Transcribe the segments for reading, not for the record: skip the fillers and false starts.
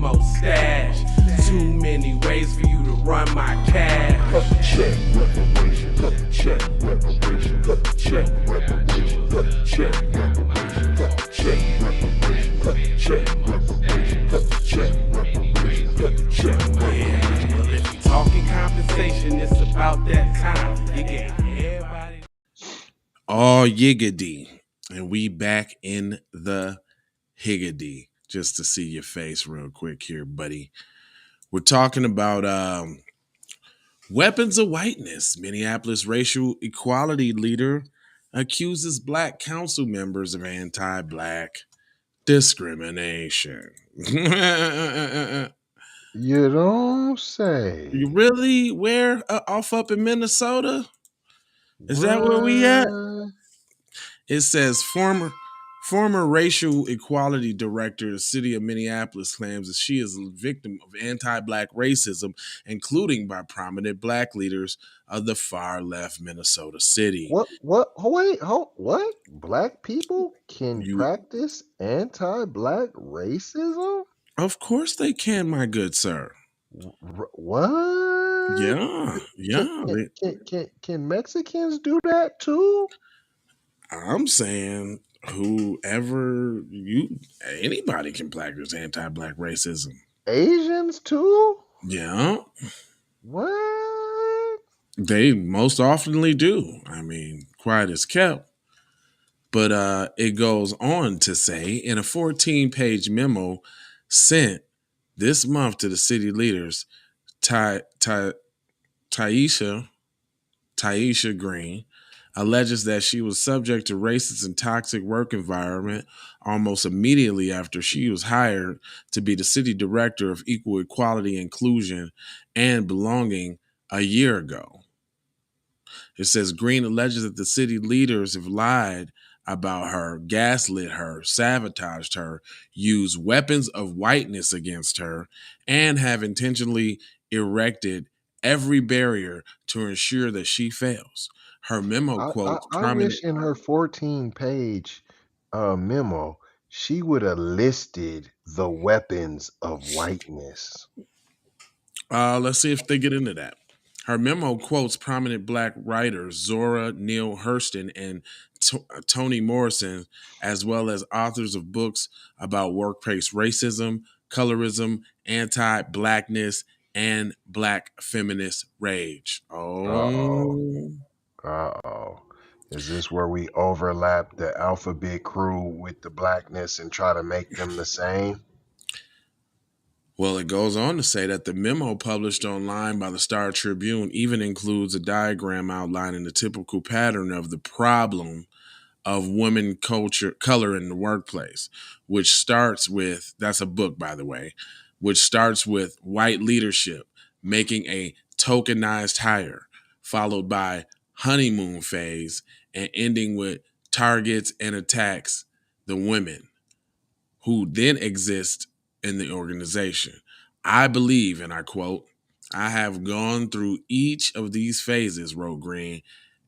memo stash. Too many ways for you to run my cash. Check reparation, check reparation, check reparation, check reparation, check reparation, check reparation, check reparation, check reparation. Well, if you talking compensation, it's about that time. You get everybody. Oh, yiggity. And we back in the higgity. Just to see your face real quick here, buddy. We're talking about weapons of whiteness. Minneapolis racial equality leader accuses black council members of anti-black discrimination. You don't say. You really? Where? Off up in Minnesota? Is that where we at? What? It says former racial equality director of the city of Minneapolis claims that she is a victim of anti-black racism, including by prominent black leaders of the far left Minnesota city. What? Wait, what? Black people can practice anti-black racism? Of course they can, my good sir. What? Yeah. Can Mexicans do that too? I'm saying anybody can practice anti-black racism. Asians too? Yeah. What? They most oftenly do. I mean, quiet as kept. But it goes on to say in a 14-page memo sent this month to the city leaders, Taisha Green alleges that she was subject to racist and toxic work environment almost immediately after she was hired to be the city director of equal equality, inclusion, and belonging a year ago. It says Green alleges that the city leaders have lied about her, gaslit her, sabotaged her, used weapons of whiteness against her, and have intentionally erected every barrier to ensure that she fails. Her memo quotes I wish in her 14-page memo she would have listed the weapons of whiteness. Let's see if they get into that. Her memo quotes prominent black writers Zora Neale Hurston and Toni Morrison, as well as authors of books about workplace racism, colorism, anti-blackness, and black feminist rage. Uh-oh. Is this where we overlap the alphabet crew with the blackness and try to make them the same? Well, it goes on to say that the memo published online by the Star Tribune even includes a diagram outlining the typical pattern of the problem of women color in the workplace, which starts with, that's a book, by the way, which starts with white leadership making a tokenized hire, followed by honeymoon phase, and ending with targets and attacks the women who then exist in the organization. I believe, and I quote, "I have gone through each of these phases," wrote Green,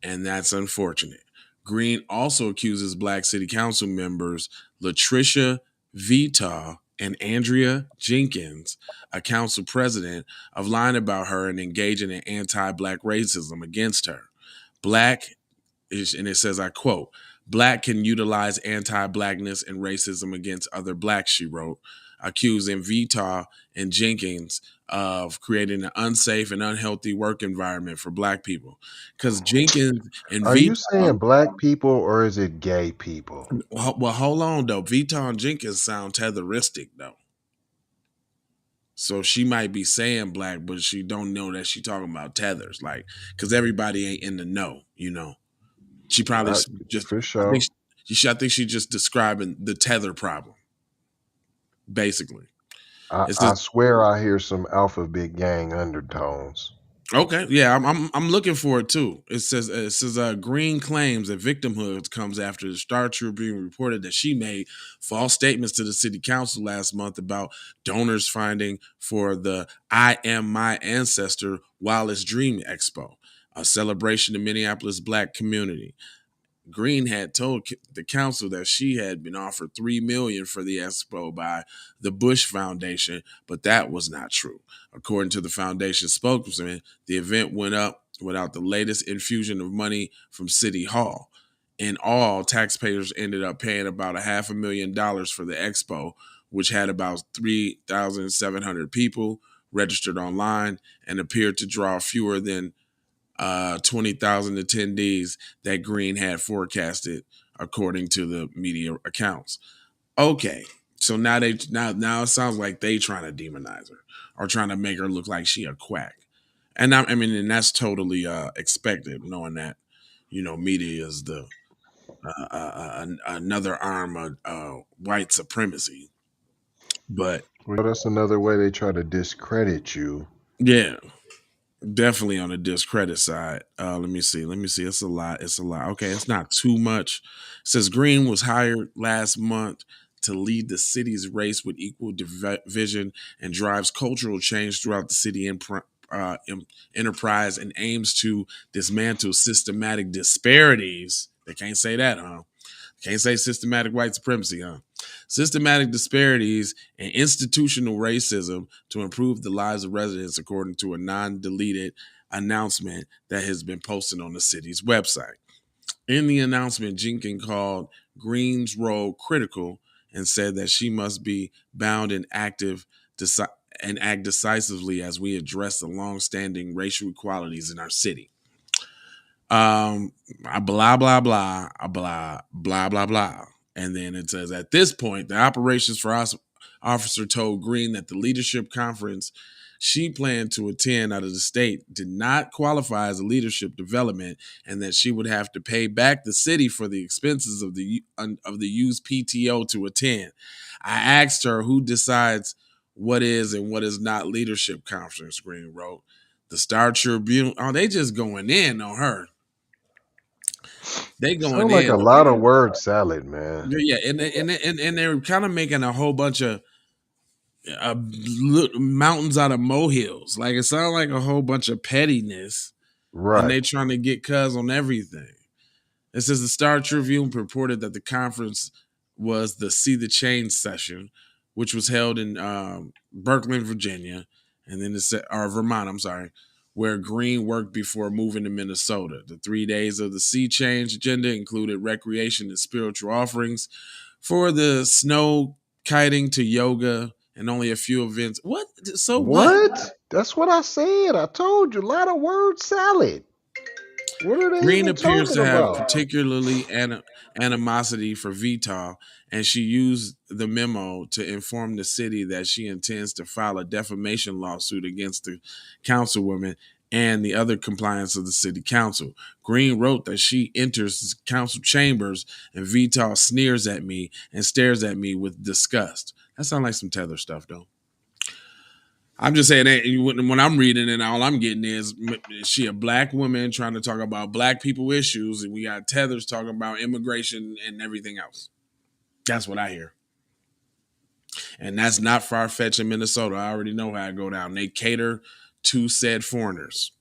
and that's unfortunate. Green also accuses black city council members Latricia Vitaw and Andrea Jenkins, a council president, of lying about her and engaging in anti-black racism against her. And it says, I quote, "Black can utilize anti-blackness and racism against other blacks," she wrote, accusing Vitaw and Jenkins of creating an unsafe and unhealthy work environment for black people. Because Jenkins and Are you saying black people or is it gay people? Well, hold on, though. Vitaw and Jenkins sound tetheristic, though. So she might be saying black, but she don't know that she talking about tethers. Like, because everybody ain't in the know, you know. She probably just, for sure. I think she's just describing the tether problem, basically. I swear I hear some alphabet gang undertones. Okay, yeah, I'm looking for it too. It says Green claims that victimhood comes after the Star Tribune reported that she made false statements to the city council last month about donors finding for the I Am My Ancestor Wildest Dream Expo, a celebration of Minneapolis black community. Green had told the council that she had been offered $3 million for the expo by the Bush Foundation, but that was not true. According to the foundation spokesman, the event went up without the latest infusion of money from City Hall. In all, taxpayers ended up paying about $500,000 for the expo, which had about 3,700 people registered online and appeared to draw fewer than 20,000 attendees that Green had forecasted, according to the media accounts. Okay, so now it sounds like they trying to demonize her or trying to make her look like she a quack, and and that's totally expected, knowing that media is the another arm of white supremacy. But Well, that's another way they try to discredit you. yeah, definitely on the discredit side. Let me see. It's a lot. Okay, it's not too much. It says Green was hired last month to lead the city's race with equal division and drives cultural change throughout the city enterprise and aims to dismantle systematic disparities. They can't say that, huh? Can't say systematic white supremacy, huh? Systematic disparities and institutional racism to improve the lives of residents, according to a non-deleted announcement that has been posted on the city's website. In the announcement, Jenkins called Green's role critical and said that she must be bound and and act decisively as we address the long-standing racial inequalities in our city. Blah blah blah blah blah blah, and then it says at this point the operations for us officer told Green that the leadership conference she planned to attend out of the state did not qualify as a leadership development, and that she would have to pay back the city for the expenses of the used PTO to attend. I asked her who decides what is and what is not leadership conference. Green wrote. The Star Tribune. Oh, they just going in on her. They going Sound like in a on lot her. of word salad, man. Yeah, and they're kind of making a whole bunch of mountains out of molehills. Like it sounds like a whole bunch of pettiness, and Right. they trying to get cuz on everything. It says the Star Tribune purported that the conference was the See the Change session, which was held in Berkeley, Virginia, and then or Vermont. I'm sorry, where Green worked before moving to Minnesota. The 3 days of the Sea Change agenda included recreation and spiritual offerings, for the snow kiting to yoga, and only a few events. What? So what? What? That's what I said. I told you, a lot of word salad. What are they Green even appears talking to have about? particularly animosity for Vital, and she used the memo to inform the city that she intends to file a defamation lawsuit against the councilwoman and the other compliance of the city council. Green wrote that she enters council chambers and Vital sneers at me and stares at me with disgust. That sounds like some Tether stuff, though. I'm just saying that when I'm reading it, all I'm getting is she a black woman trying to talk about black people issues, and we got Tethers talking about immigration and everything else. That's what I hear. And that's not far-fetched in Minnesota. I already know how it go down. They cater to said foreigners.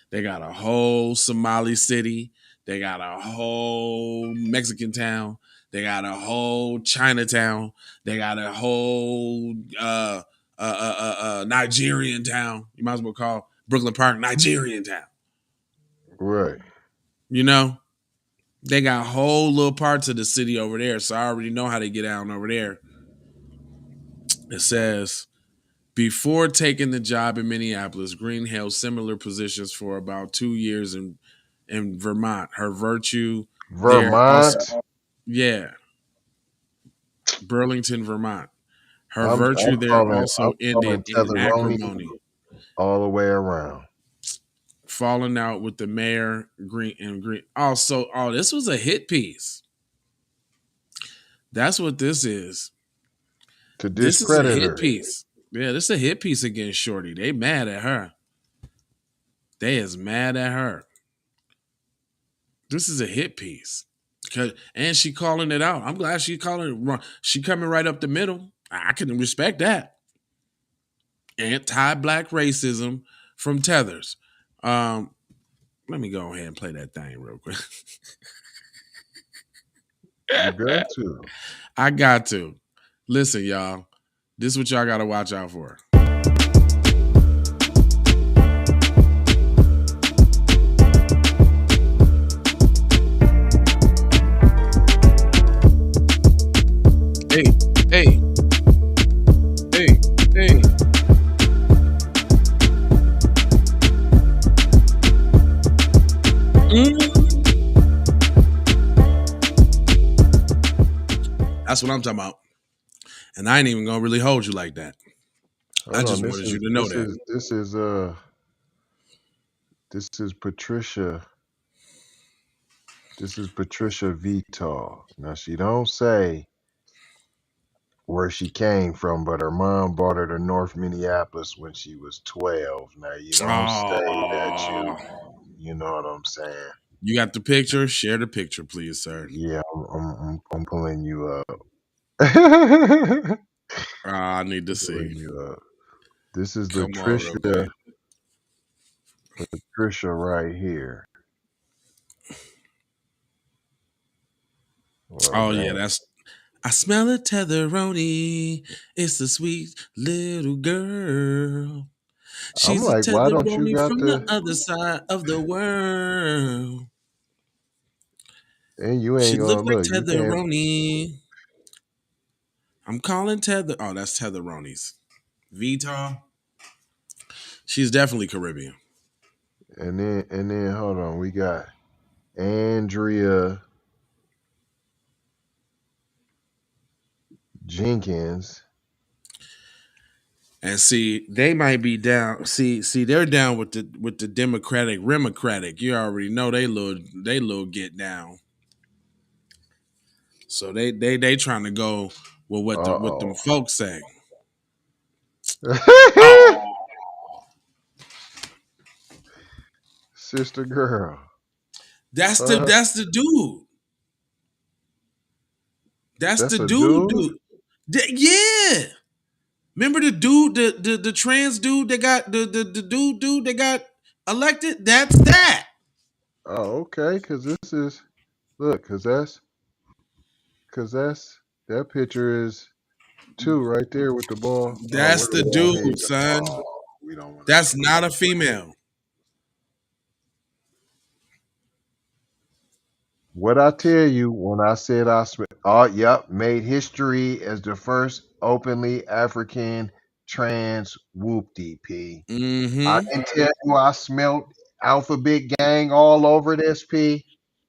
They got a whole Somali city. They got a whole Mexican town. They got a whole Chinatown. They got a whole Nigerian town. You might as well call Brooklyn Park Nigerian town. Right. You know, they got whole little parts of the city over there. So I already know how they get down over there. It says, before taking the job in Minneapolis, Green held similar positions for about 2 years in Vermont. Her virtue there also, Vermont. yeah, Burlington, Vermont. Her I'm virtue there I'm also calling ended in Tetheroni acrimony, all the way around. falling out with the mayor. Green. Also, this was a hit piece. That's what this is. To This is a discredit hit her. piece. Yeah, this is a hit piece against Shorty. They mad at her. They is mad at her. This is a hit piece. And she calling it out. I'm glad she calling it. She coming right up the middle. I can respect that. Anti-black racism from Tethers. Let me go ahead and play that thing real quick. You got to. I got to. Listen, y'all. This is what y'all got to watch out for. Hey, hey, hey, hey. That's what I'm talking about. And I ain't even gonna really hold you like that. I Hold on. just wanted you to know that. This is Patricia. This is Patricia Vital. Now she don't say where she came from, but her mom brought her to North Minneapolis when she was 12. Now you don't say that Oh, you know what I'm saying. you got the picture? Share the picture, please, sir. Yeah, I'm pulling you up. Pulling I need to see. you up. This is the Come on, real quick. Trisha right here. Well, Oh yeah, dang. that's. I smell a tetheroni. It's a sweet little girl. I'm She's a like, why don't you tetheroni got from the the other side of the world. and you She ain't looks gonna like look, you can't tetheroni. I'm calling tether. Oh, that's tetheroni's. Vita. She's definitely Caribbean. and then hold on, we got Andrea Jenkins. And see, they might be down. See, they're down with the Democratic. You already know they little get down. So they trying to go with what them Uh-oh. folks say. Oh, Sister girl. that's the Uh, that's the dude. That's the that's a dude? dude. Yeah. Remember the dude, the trans dude that got the dude that got elected? That's that. Oh, okay, cause this is look, cause that's that picture is two right there with the ball. Oh, That's where the the ball head dude, go? son. Oh, we don't want to That's see not a female. what I tell you when I said oh, yep, made history as the first openly African trans whoop-de P. I Mm-hmm. didn't tell you I smelt Alphabet Gang all over this P.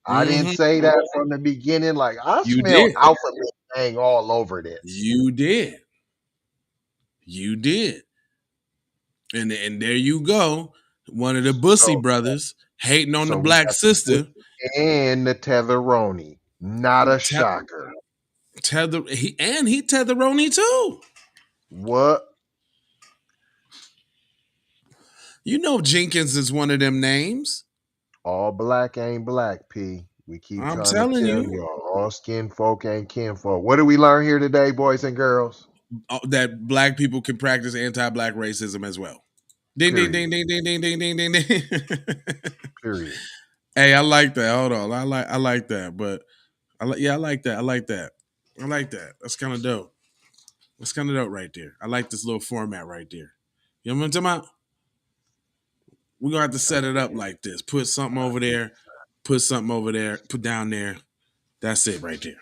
I didn't Mm-hmm. say that from the beginning. Like I You smelled did. Alphabet Gang all over this. You did. You did. And there you go. One of the Bussy So brothers hating on the so we black got the sister. Bush and the Tetheroni. Not a Te- shocker. he tetheroni too. What? You know Jenkins is one of them names. All black ain't black, P. We keep I'm trying to telling tell you y'all, all skin folk ain't kinfolk. What did we learn here today, boys and girls? that black people can practice anti-black racism as well. Ding ding Period. ding ding ding ding ding ding ding ding. Period. Hey, I like that. Hold on, I like that. But I like that. I like that. I like that. That's kind of dope. That's kind of dope right there. I like this little format right there. You know what I'm talking about? We're gonna have to set it up like this. Put something over there, put something over there, put down there. That's it right there.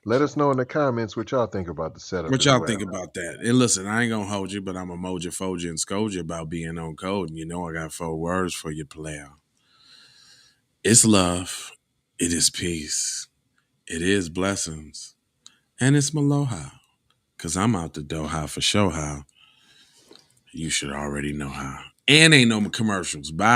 Let us know in the comments what y'all think about the setup What as y'all well. think about that? And listen, I ain't gonna hold you, but I'm a moja, foja, and scold you about being on code. And you know I got 4 words for you, player. It's love, it is peace, it is blessings, and it's Maloha. Cause I'm out the door how for sure how. You should already know how. And ain't no commercials. Bye.